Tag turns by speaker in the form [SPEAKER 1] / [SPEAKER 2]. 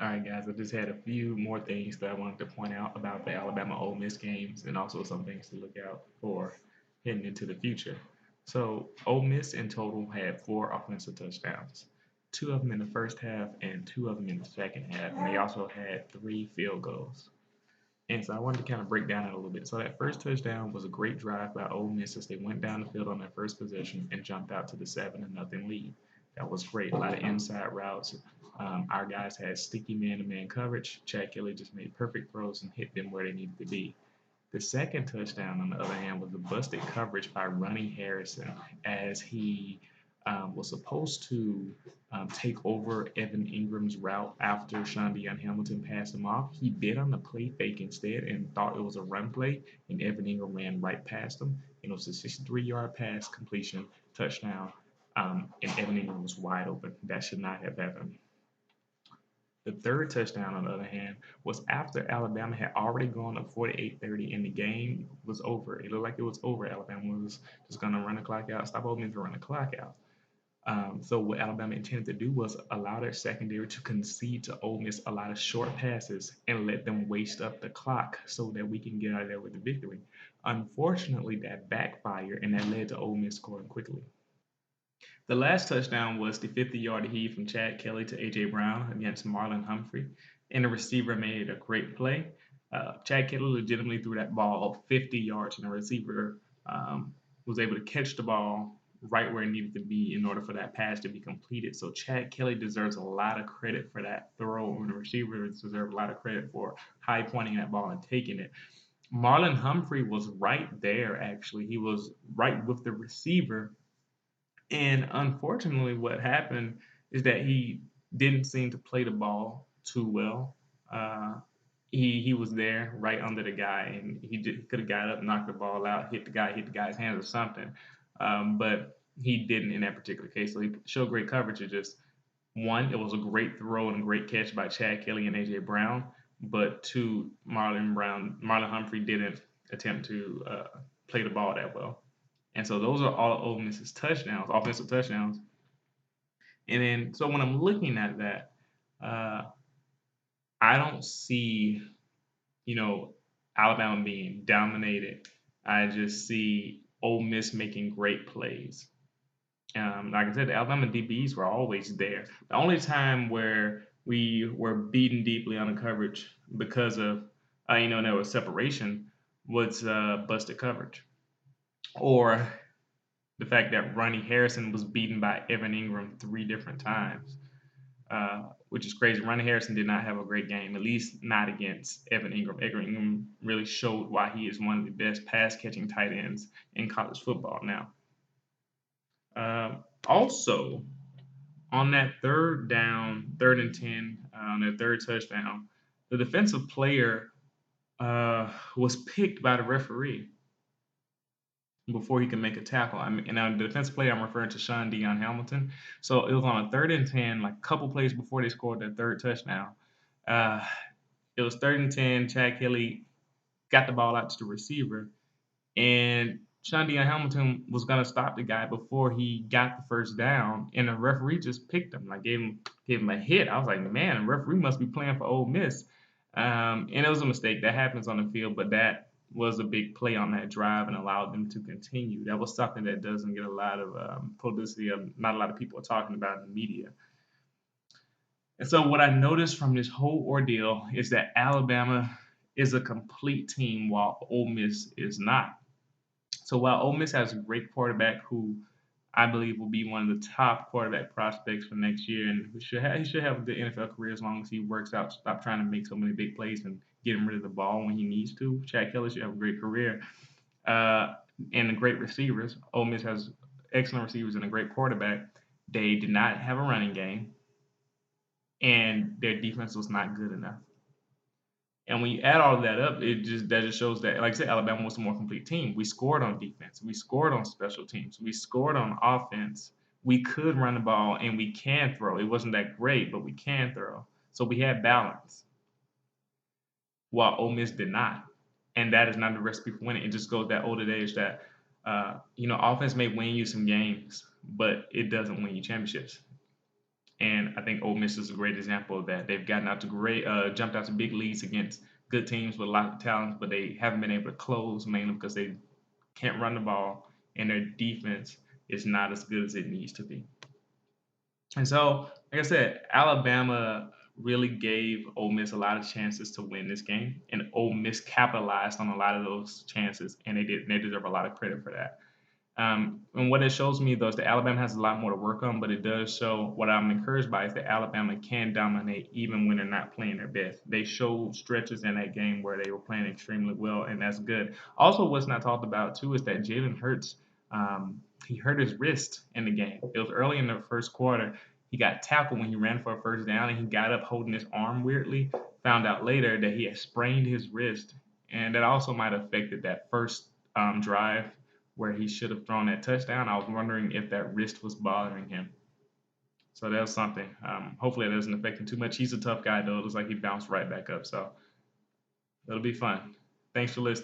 [SPEAKER 1] All right, guys, I just had a few more things that I wanted to point out about the Alabama Ole Miss games and also some things to look out for heading into the future. So, Ole Miss in total had four offensive touchdowns, two of them in the first half and two of them in the second half. And they also had three field goals. And so I wanted to kind of break down that a little bit. So that first touchdown was a great drive by Ole Miss as they went down the field on their first possession and jumped out to the 7-0 lead. That was great. A lot of inside routes. Our guys had sticky man-to-man coverage. Chad Kelly just made perfect throws and hit them where they needed to be. The second touchdown, on the other hand, was a busted coverage by Ronnie Harrison as he was supposed to take over Evan Ingram's route after Sean Dion Hamilton passed him off. He bid on the play fake instead and thought it was a run play, and Evan Ingram ran right past him. And it was a 63-yard pass completion touchdown, and Evan Ingram was wide open. That should not have happened. The third touchdown, on the other hand, was after Alabama had already gone up 48-30 and the game was over. It looked like it was over. Alabama was just going to run the clock out, stop Ole Miss from running the clock out. So what Alabama intended to do was allow their secondary to concede to Ole Miss a lot of short passes and let them waste up the clock so that we can get out of there with the victory. Unfortunately, that backfired and that led to Ole Miss scoring quickly. The last touchdown was the 50-yard heave from Chad Kelly to A.J. Brown against Marlon Humphrey, and the receiver made a great play. Chad Kelly legitimately threw that ball 50 yards, and the receiver was able to catch the ball right where it needed to be in order for that pass to be completed. So Chad Kelly deserves a lot of credit for that throw, and the receiver deserves a lot of credit for high pointing that ball and taking it. Marlon Humphrey was right there, actually. He was right with the receiver, and unfortunately, what happened is that he didn't seem to play the ball too well. Uh, he was there right under the guy, and he could have got up, knocked the ball out, hit the guy's hands or something. But he didn't in that particular case. So he showed great coverage. It just one, it was a great throw and a great catch by Chad Kelly and AJ Brown. But two, Marlon Humphrey didn't attempt to play the ball that well. And so those are all Ole Miss's touchdowns, offensive touchdowns. And then, so when I'm looking at that, uh, I don't see, you know, Alabama being dominated. I just see Ole Miss making great plays. Like I said, the Alabama DBs were always there. The only time where we were beaten deeply on the coverage because of, there was separation was busted coverage. Or the fact that Ronnie Harrison was beaten by Evan Ingram three different times, which is crazy. Ronnie Harrison did not have a great game, at least not against Evan Ingram. Evan Ingram really showed why he is one of the best pass catching tight ends in college football now. Also, on that third down, third and 10, on that third touchdown, the defensive player was picked by the referee before he can make a tackle. I mean, and now the defensive player I'm referring to Sean Dion Hamilton. So it was on a third and 10, like a couple plays before they scored their third touchdown. Uh, it was third and 10. Chad Kelly got the ball out to the receiver, and Sean Dion Hamilton was gonna stop the guy before he got the first down, and the referee just picked him, like gave him a hit. I was like, man, the referee must be playing for Ole Miss. And it was a mistake that happens on the field, but that was a big play on that drive and allowed them to continue. That was something that doesn't get a lot of publicity. Not a lot of people are talking about in the media. And so, what I noticed from this whole ordeal is that Alabama is a complete team while Ole Miss is not. So while Ole Miss has a great quarterback who I believe will be one of the top quarterback prospects for next year, and he should have a good NFL career as long as he works out, stop trying to make so many big plays and get him rid of the ball when he needs to. Chad Kelly should have a great career, uh, and great receivers. Ole Miss has excellent receivers and a great quarterback. They did not have a running game, and their defense was not good enough. And when you add all of that up, that just shows that, like I said, Alabama was a more complete team. We scored on defense, we scored on special teams, we scored on offense. We could run the ball and we can throw. It wasn't that great, but we can throw. So we had balance, while Ole Miss did not. And that is not the recipe for winning. It just goes that older age that offense may win you some games, but it doesn't win you championships. And I think Ole Miss is a great example of that. They've gotten out to jumped out to big leads against good teams with a lot of talent, but they haven't been able to close mainly because they can't run the ball and their defense is not as good as it needs to be. And so, like I said, Alabama really gave Ole Miss a lot of chances to win this game, and Ole Miss capitalized on a lot of those chances, and they did. And they deserve a lot of credit for that. And what it shows me though is that Alabama has a lot more to work on, but it does show what I'm encouraged by is that Alabama can dominate even when they're not playing their best. They showed stretches in that game where they were playing extremely well, and that's good. Also, what's not talked about too is that Jalen Hurts, he hurt his wrist in the game. It was early in the first quarter. He got tackled when he ran for a first down, and he got up holding his arm weirdly. Found out later that he had sprained his wrist, and that also might have affected that first drive where he should have thrown that touchdown. I was wondering if that wrist was bothering him. So that was something. Hopefully, it doesn't affect him too much. He's a tough guy, though. It looks like he bounced right back up. So it'll be fun. Thanks for listening.